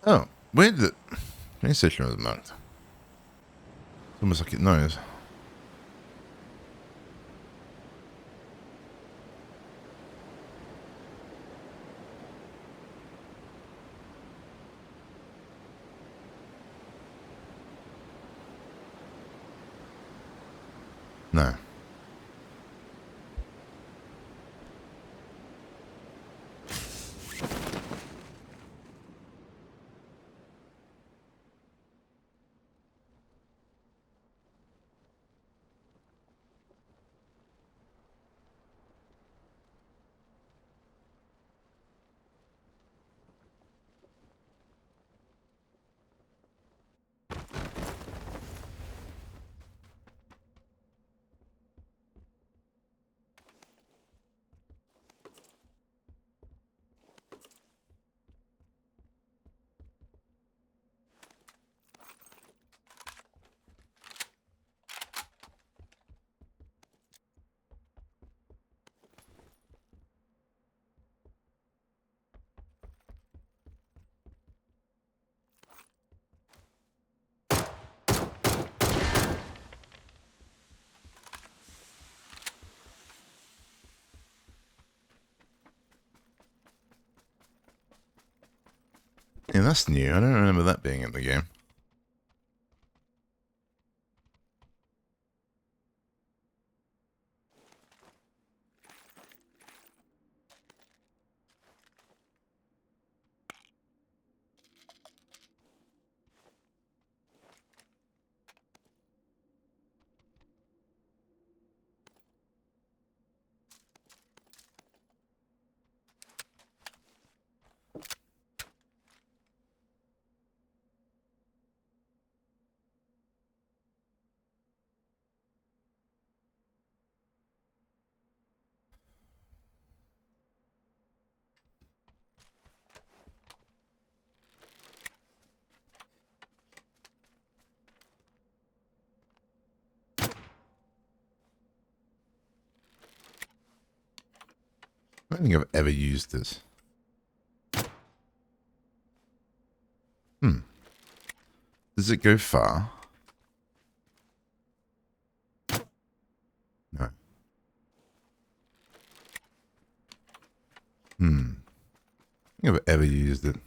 Oh, where did the train station was marked? It's almost like it knows. No. Yeah, that's new. I don't remember that being in the game. I don't think I've ever used this. Does it go far? No. I don't think I've ever used it.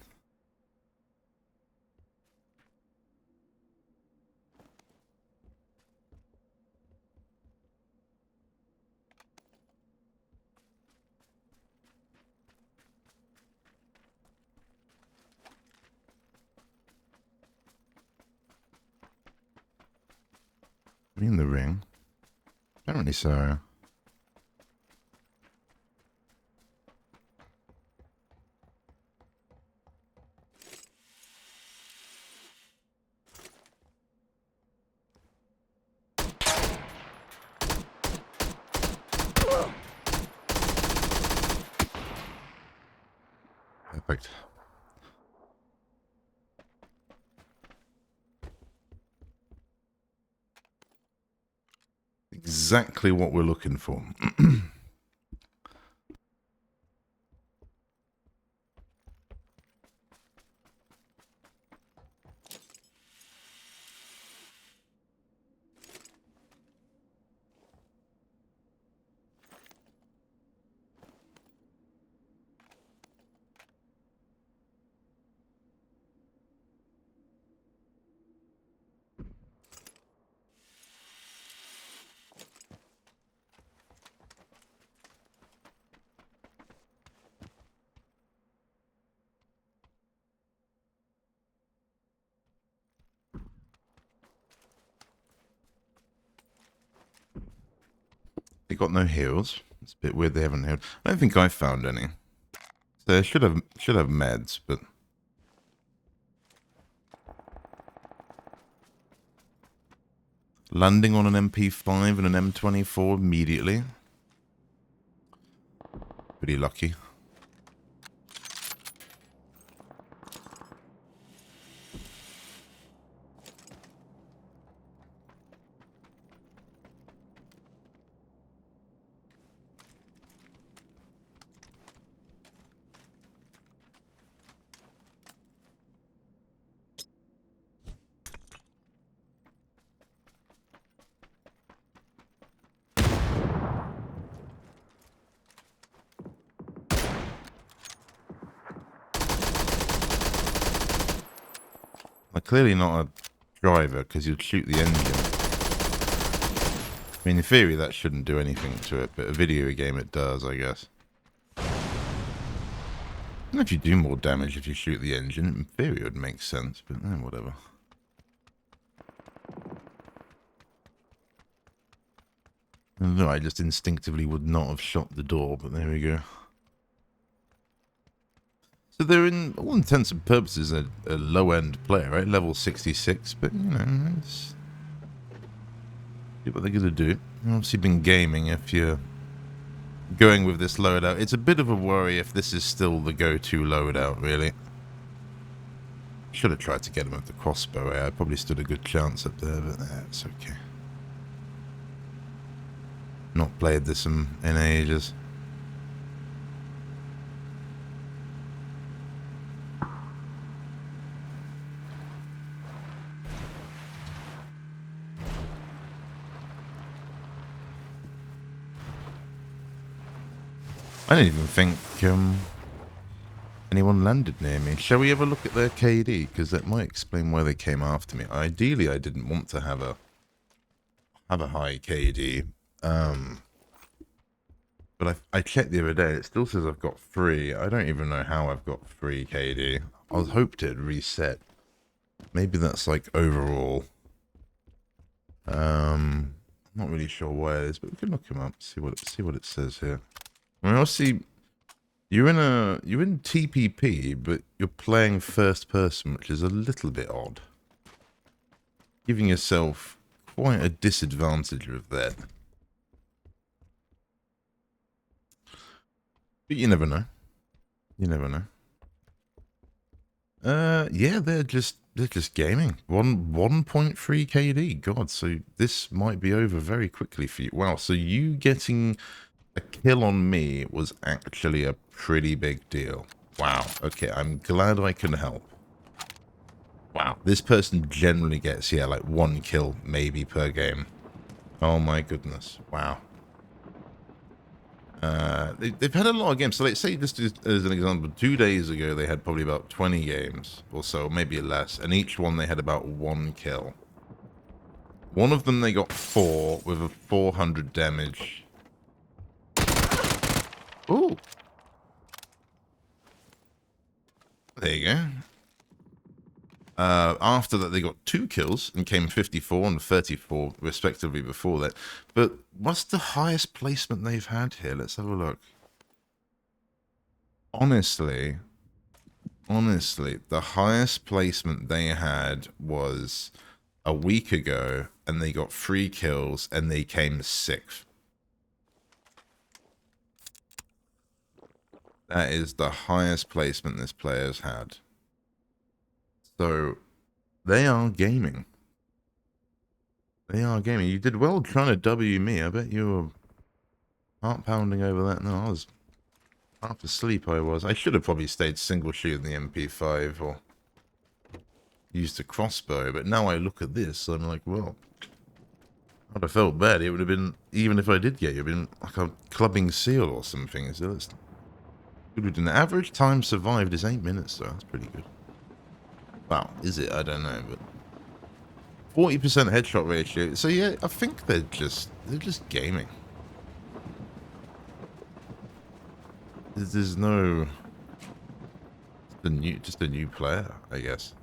In the ring? Apparently so. Perfect. Exactly what we're looking for. They got no heals. It's a bit weird they haven't healed. I don't think I found any. So they should have meds, but landing on an MP5 and an M24 immediately. Pretty lucky. clearly not a driver because you'd shoot the engine. I mean, in theory, that shouldn't do anything to it, but a video game it does, I guess. And if you do more damage if you shoot the engine, in theory it would make sense, but whatever. No, I just instinctively would not have shot the door, but there we go. So they're, in all intents and purposes, a low-end player, right? Level 66, but, you know, it's... see what they're going to do. You've obviously been gaming if you're going with this loadout. It's a bit of a worry if this is still the go-to loadout, really. Should have tried to get him with the crossbow. I probably stood a good chance up there, but it's okay. Not played this in ages. I don't even think anyone landed near me. Shall we have a look at their KD? Because that might explain why they came after me. Ideally, I didn't want to have a high KD. But I checked the other day. It still says I've got 3. I don't even know how I've got 3 KD. I was hoped it'd reset. Maybe that's like overall. I'm not really sure why it is, but we can look him up. See what it says here. I mean, obviously, you're in TPP, but you're playing first person, which is a little bit odd. Giving yourself quite a disadvantage with that. But you never know. You never know. Yeah, they're just gaming. 1.3 KD. God, so this might be over very quickly for you. Wow, so you getting a kill on me was actually a pretty big deal. Wow. Okay, I'm glad I can help. Wow, this person generally gets, yeah, like 1 kill maybe per game. Oh my goodness. Wow. They've had a lot of games. So let's say, just as an example, 2 days ago they had probably about 20 games or so, maybe less, and each one they had about 1 kill. One of them they got 4 with a 400 damage. Ooh. There you go. After that, they got 2 kills and came 54 and 34 respectively before that. But what's the highest placement they've had here? Let's have a look. Honestly, the highest placement they had was a week ago, and they got 3 kills and they came 6th. That is the highest placement this player's had. So, they are gaming. They are gaming. You did well trying to W me. I bet you were heart pounding over that. No, I was half asleep. I should have probably stayed single shooting the MP5 or used a crossbow. But now I look at this, I'm like, well, I'd have felt bad. It would have been, even if I did get you, it would have been like a clubbing seal or something. So it's good. An average time survived is 8 minutes, though. That's pretty good. Wow, is it? I don't know, but 40% headshot ratio. So yeah, I think they're just gaming. There's no just a new player, I guess.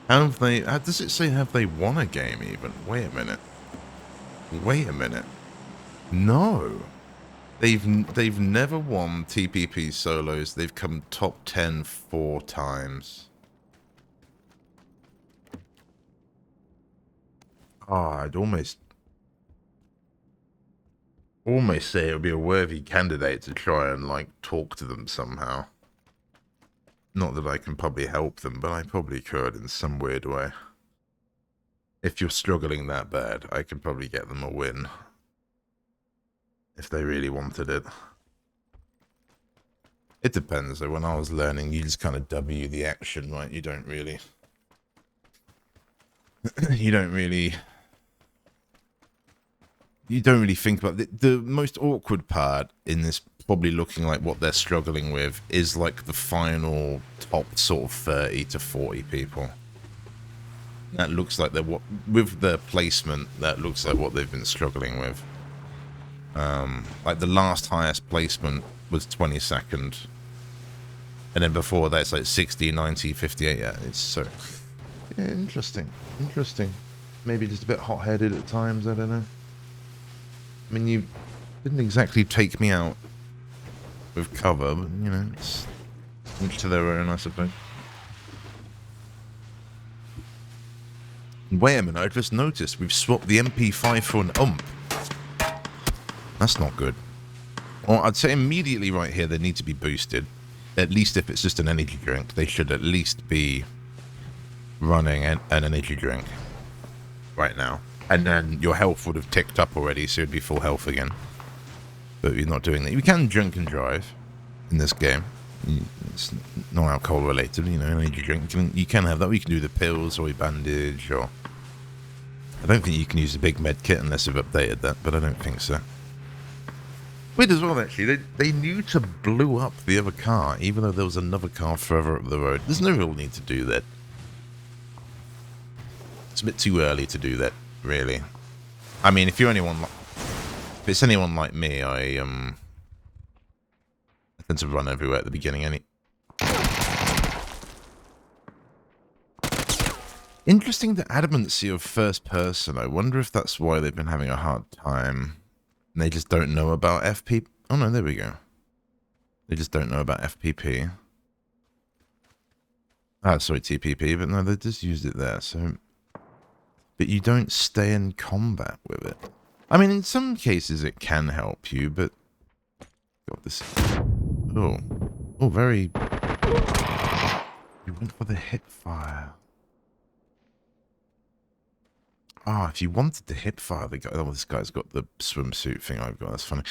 Have they? Does it say have they won a game even? Wait a minute. Wait a minute. No. They've never won TPP solos. They've come top 10 4 times. Oh, I'd almost say it would be a worthy candidate to try and, like, talk to them somehow. Not that I can probably help them, but I probably could in some weird way. If you're struggling that bad, I could probably get them a win. If they really wanted it. It depends, though. When I was learning, you just kind of W the action, right? You don't really... you don't really think about... The most awkward part in this probably looking like what they're struggling with is like the final top sort of 30 to 40 people. That looks like they're what, with their placement, that looks like what they've been struggling with. Like the last highest placement was 22nd. And then before that, it's like 60, 90, 58. Yeah, it's so... Yeah, interesting. Interesting. Maybe just a bit hot-headed at times, I don't know. I mean, you didn't exactly take me out with cover, but, you know, it's each to their own, I suppose. Wait a minute, I just noticed we've swapped the MP5 for an ump. That's not good. Well, I'd say immediately right here they need to be boosted. At least if it's just an energy drink, they should at least be running an energy drink right now. And then your health would have ticked up already, so it'd be full health again. But you're not doing that. You can drink and drive in this game. It's not alcohol related, you know, energy drink. You can have that. Or you can do the pills or your bandage, or... I don't think you can use the big med kit unless you've updated that, but I don't think so. Weird as well, actually. They knew to blow up the other car, even though there was another car further up the road. There's no real need to do that. It's a bit too early to do that, really. I mean, if it's anyone like me, I tend to run everywhere at the beginning. Interesting, the adamancy of first person. I wonder if that's why they've been having a hard time. And they just don't know about FP... Oh, no, there we go. They just don't know about FPP. Ah, sorry, TPP, but no, they just used it there, so... But you don't stay in combat with it. I mean, in some cases it can help you, but... God, this... Oh. Oh, very... You went for the hip fire. Ah, if you wanted to hip fire the guy... Oh, this guy's got the swimsuit thing I've got. That's funny.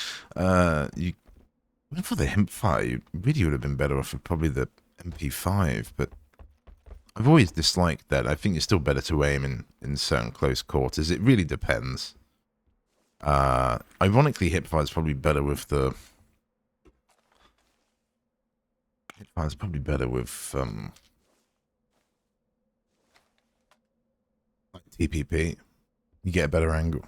You went for the hip fire. You really would have been better off with probably the MP5, but... I've always disliked that. I think it's still better to aim in certain close quarters. It really depends. Ironically, hipfire is probably better with the... Hipfire is probably better with like TPP. You get a better angle.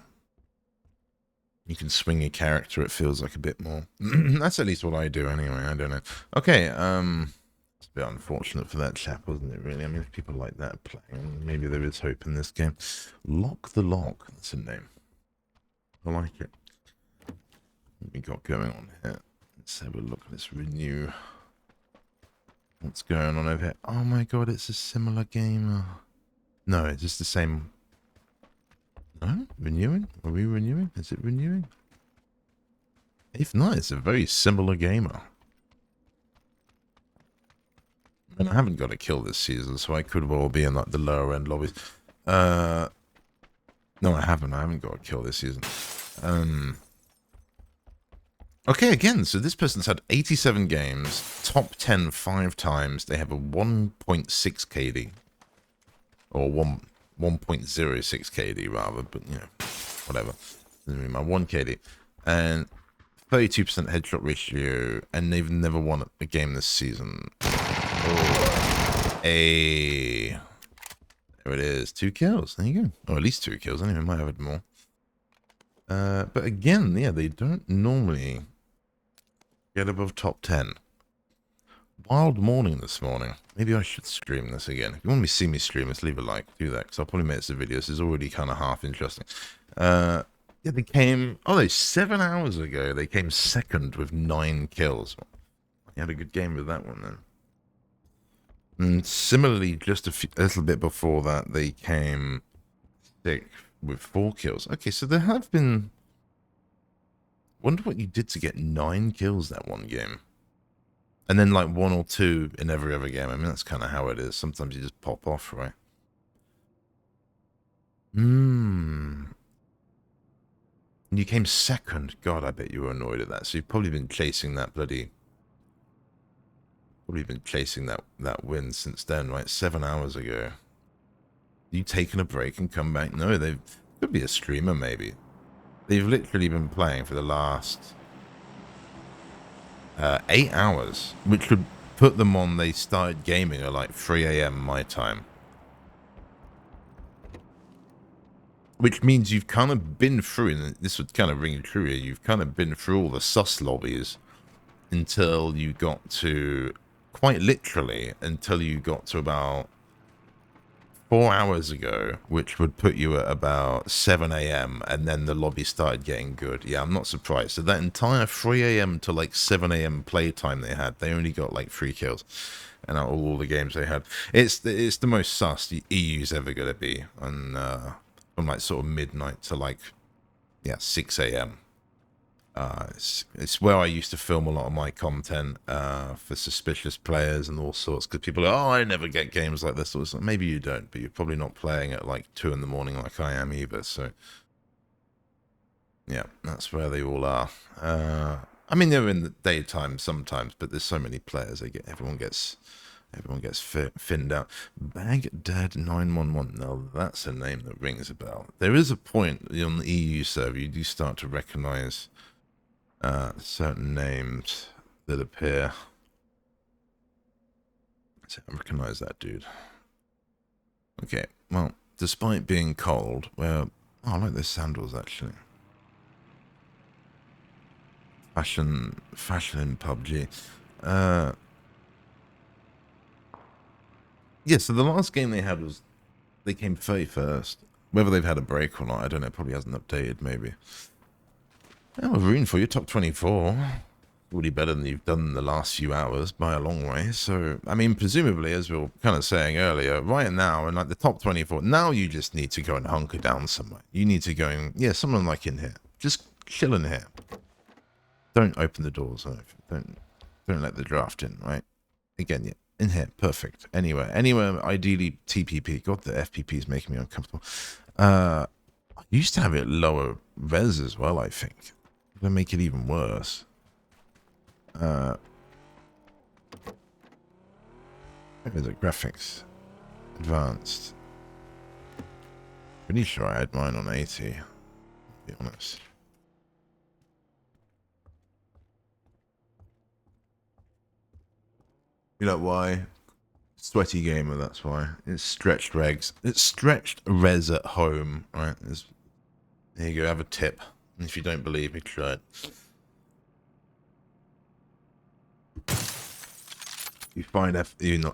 You can swing your character, it feels like a bit more. That's at least what I do anyway, I don't know. Okay, it's a bit unfortunate for that chap, wasn't it, really? I mean, if people like that playing, maybe there is hope in this game. Lock the Lock, that's a name. I like it. What we got going on here? Let's have a look. Let's renew. What's going on over here? Oh my god, it's a similar game. No, it's just the same. No? Renewing? Are we renewing? Is it renewing? If not, it's a very similar gamer. And I haven't got a kill this season, so I could well be in like the lower end lobbies. No, I haven't. I haven't got a kill this season. Okay, again, so this person's had 87 games, top 10 5 times. They have a 1.6 KD. Or 1.06 KD, rather, but, you know, whatever. Doesn't really matter. 1 KD. And 32% headshot ratio, and they've never won a game this season. Oh. Hey. There it is. 2 kills. There you go. Or at least 2 kills. Anyway, might have had more. But again, yeah, they don't normally get above top 10. Wild morning this morning. Maybe I should stream this again. If you want me to see me stream this, leave a like. Do that, because I'll probably make some videos. This is already kind of half interesting. Yeah, they came... Oh, 7 hours ago, they came second with 9 kills. You had a good game with that one, then. And similarly, just a little bit before that, they came 6th with 4 kills. Okay, so there have been... Wonder what you did to get 9 kills that one game. And then like 1 or 2 in every other game. I mean, that's kind of how it is. Sometimes you just pop off, right? You came second. God, I bet you were annoyed at that. So you've probably been chasing that bloody... Probably been chasing that win since then, right? 7 hours ago. You taken a break and come back? No, they could be a streamer, maybe. They've literally been playing for the last 8 hours, which would put them on, they started gaming at like 3 a.m. my time. Which means you've kind of been through, and this would kind of ring true here, you've kind of been through all the sus lobbies until you got to, quite literally, until you got to about 4 hours ago, which would put you at about 7 a.m. and then the lobby started getting good. Yeah, I'm not surprised. So that entire 3 a.m. to like 7 a.m. playtime they had, they only got like 3 kills. And out of all the games they had, it's the most sus the EU's ever gonna be. And from like sort of midnight to like 6 a.m. It's where I used to film a lot of my content for suspicious players and all sorts. Because people are, oh, I never get games like this. Or like, maybe you don't, but you're probably not playing at like 2 in the morning like I am either. So, yeah, that's where they all are. I mean, they're in the daytime sometimes, but there's so many players. Everyone gets thinned out. Baghdad 911. Now that's a name that rings a bell. There is a point on the EU server you do start to recognise certain names that appear. I recognize that dude. Okay, well, despite being cold, well, I like those sandals actually. Fashion in PUBG. Yeah, so the last game they had was, they came 31st. Whether they've had a break or not, I don't know. It probably hasn't updated, maybe. Oh, we're rooting for you, top 24. Already better than you've done in the last few hours by a long way. So, I mean, presumably, as we were kind of saying earlier, right now, in like the top 24, now you just need to go and hunker down somewhere. You need to go and, yeah, someone like in here. Just chill in here. Don't open the doors. Don't let the draft in, right? Again, yeah, in here, perfect. Anywhere, ideally TPP. God, the FPP is making me uncomfortable. I used to have it lower res as well, I think. Gonna make it even worse. Where is it? Graphics. Advanced. Pretty sure I had mine on 80. To be honest. You know why? Sweaty gamer, that's why. It's stretched regs. It's stretched res at home, right? There you go, have a tip. If you don't believe me, try it. You find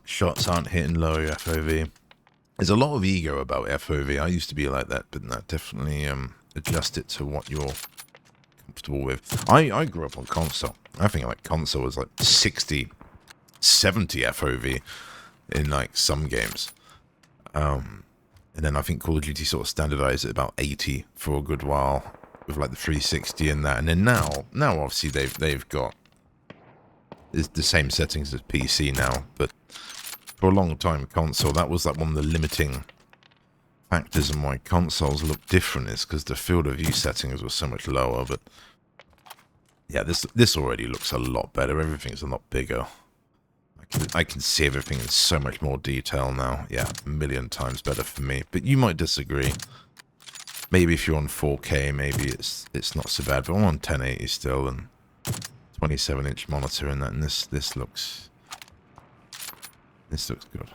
shots aren't hitting low FOV. There's a lot of ego about FOV. I used to be like that, but no, definitely adjust it to what you're comfortable with. I grew up on console. I think like console was like 60, 70 FOV in like some games. And then I think Call of Duty sort of standardized at about 80 for a good while with like the 360 and that. And then now obviously they've got the same settings as PC now, but for a long time console, that was like one of the limiting factors in why consoles look different, is because the field of view settings were so much lower. But yeah, this already looks a lot better. Everything's a lot bigger. I can see everything in so much more detail now. Yeah, a million times better for me. But you might disagree. Maybe if you're on 4K, maybe it's not so bad. But I'm on 1080 still, and 27-inch monitor, and that. And this looks good.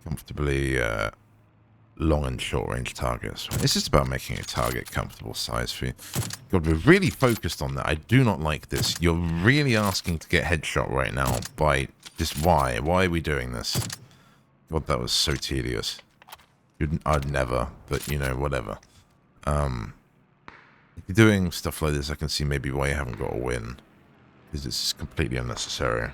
Comfortably long and short range targets. It's just about making a target comfortable size for you. God, we're really focused on that. I do not like this. You're really asking to get headshot right now by just why? Why are we doing this? God, that was so tedious. I'd never, but you know, whatever. If you're doing stuff like this, I can see maybe why you haven't got a win. Because it's completely unnecessary.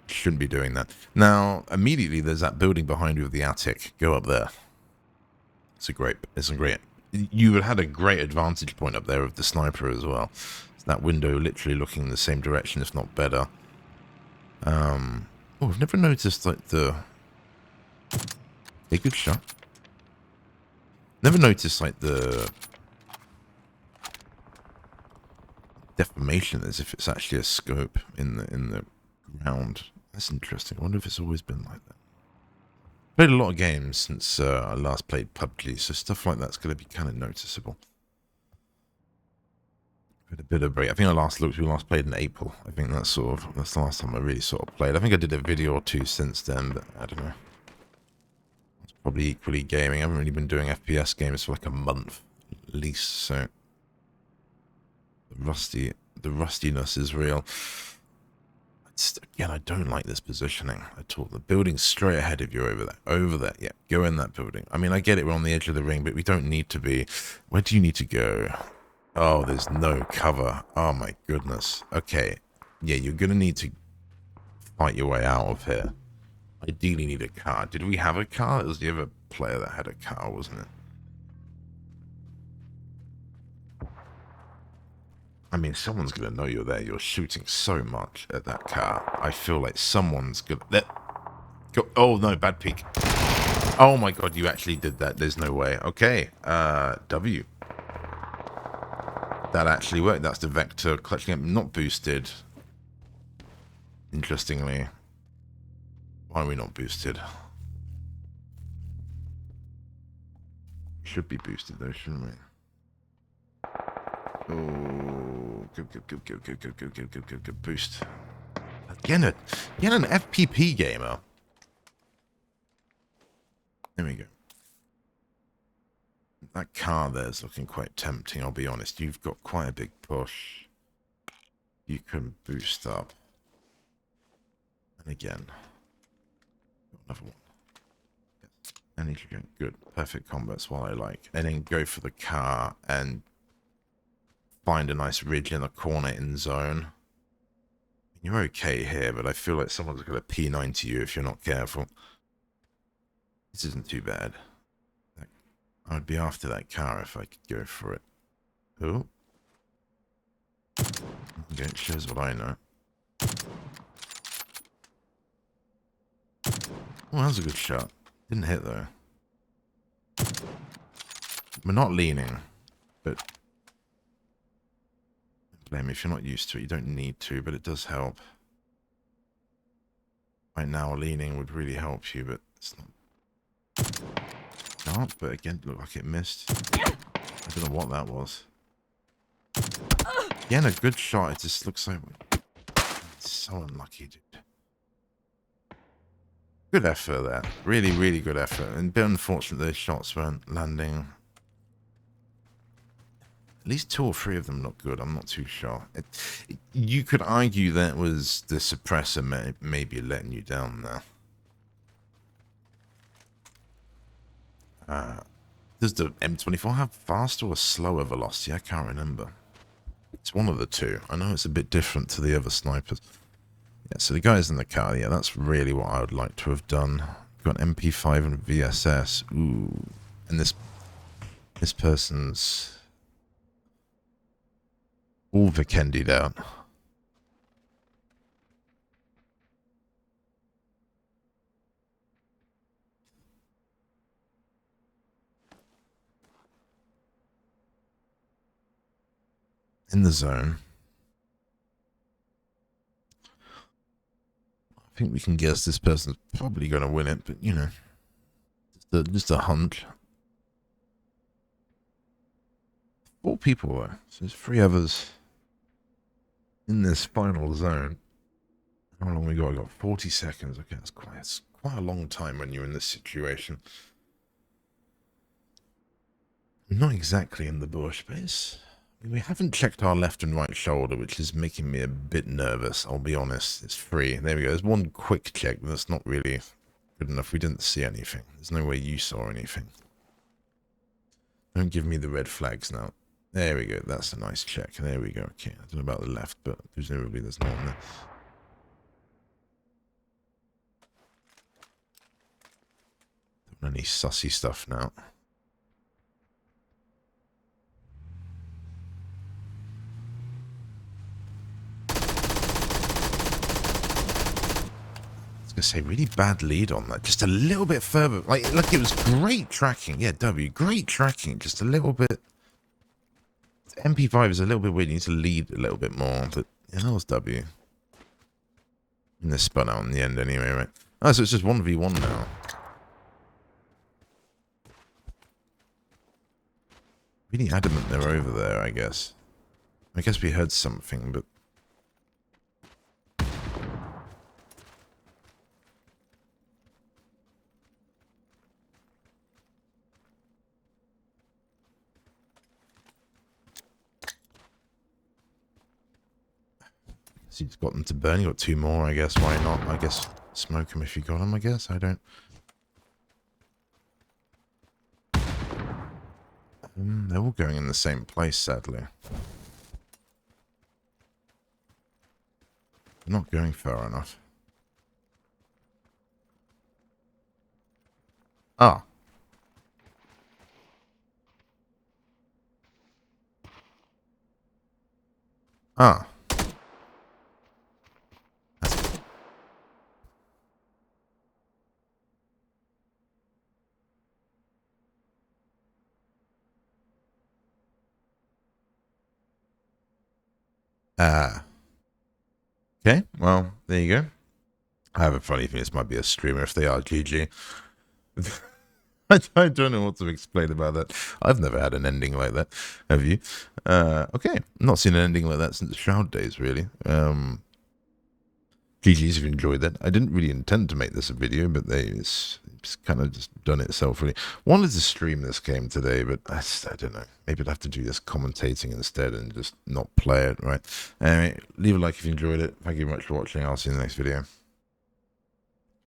Shouldn't be doing that. Now, immediately there's that building behind you with the attic. Go up there. It's a great. You would have had a great advantage point up there with the sniper as well. It's that window literally looking in the same direction, if not better. Oh, I've never noticed like a good shot. Never noticed like the deformation as if it's actually a scope in the ground. That's interesting. I wonder if it's always been like that. Played a lot of games since I last played PUBG, so stuff like that's going to be kind of noticeable. a bit of break. I think we last played in April. I think that's the last time I really sort of played. I think I did a video or two since then, but I don't know. It's probably equally gaming. I haven't really been doing FPS games for like a month at least, so the rustiness is real. Again, I don't like this positioning at all. The building's straight ahead of you over there. Over there. Yeah, go in that building. I mean, I get it, we're on the edge of the ring, but we don't need to be. Where do you need to go? Oh, there's no cover. Oh, my goodness. Okay. Yeah, you're going to need to fight your way out of here. Ideally need a car. Did we have a car? It was the other player that had a car, wasn't it? I mean, someone's going to know you're there. You're shooting so much at that car. I feel like someone's going to... Go. Oh, no, bad peek. Oh, my God, you actually did that. There's no way. Okay, W. That actually worked. That's the vector clutching up. Not boosted. Interestingly. Why are we not boosted? Should be boosted, though, shouldn't we? Oh, good. Boost. Again, an FPP gamer. There we go. That car there's looking quite tempting, I'll be honest. You've got quite a big push. You can boost up. And again. Another one. Yes. And you can good. Perfect combat's what I like. And then go for the car and find a nice ridge in the corner in zone. You're okay here, but I feel like someone's going to P90 you if you're not careful. This isn't too bad. I would be after that car if I could go for it. Oh. Okay, it shows what I know. Oh, that was a good shot. Didn't hit, though. We're not leaning, but... blame me if you're not used to it. You don't need to, but it does help. Right now, leaning would really help you, but it's not... not, but again, it looked like it missed. I don't know what that was. Again, a good shot. It just looks like... it's so unlucky, dude. Good effort there. Really, really good effort. And a bit unfortunate those shots weren't landing. At least 2 or 3 of them look good. I'm not too sure. You could argue that was the suppressor maybe letting you down there. Does the M24 have faster or slower velocity? I can't remember. It's one of the two. I know it's a bit different to the other snipers. Yeah, so the guys in the car, yeah, that's really what I would like to have done. Got an MP5 and VSS. Ooh. And this person's all Vikendi out. In the zone. I think we can guess this person's probably going to win it, but you know, just a hunch. 4 people though, so there's 3 others in this final zone. How long we got? I got 40 seconds. Okay, that's quite a long time when you're in this situation. Not exactly in the bush, but we haven't checked our left and right shoulder, which is making me a bit nervous, I'll be honest. It's free. There we go. There's one quick check, but that's not really good enough. We didn't see anything. There's no way you saw anything. Don't give me the red flags now. There we go. That's a nice check. There we go. Okay, I don't know about the left, but presumably there's no one there. Don't want any sussy stuff now. I was going to say, really bad lead on that. Just a little bit further. Like, look, it was great tracking. Yeah, W, great tracking. Just a little bit. MP5 is a little bit weird. You need to lead a little bit more. But, yeah, that was W. And they spun out in the end anyway, right? Oh, so it's just 1v1 now. Really adamant they're over there, I guess. I guess we heard something, but... So he's got them to burn. You got 2 more, I guess. Why not? I guess smoke them if you got them, I guess. I don't... they're all going in the same place, sadly. They're not going far enough. Ah. Ah. Okay, well, there you go. I have a funny feeling this might be a streamer. If they are, GG. I don't know what to explain about that. I've never had an ending like that. Have you? Okay. Not seen an ending like that since Shroud days, really. GG's if you enjoyed that. I didn't really intend to make this a video, but it's kind of just done itself, really. Wanted to stream this game today, but I don't know. Maybe I'd have to do this commentating instead and just not play it, right? Anyway, leave a like if you enjoyed it. Thank you very much for watching. I'll see you in the next video.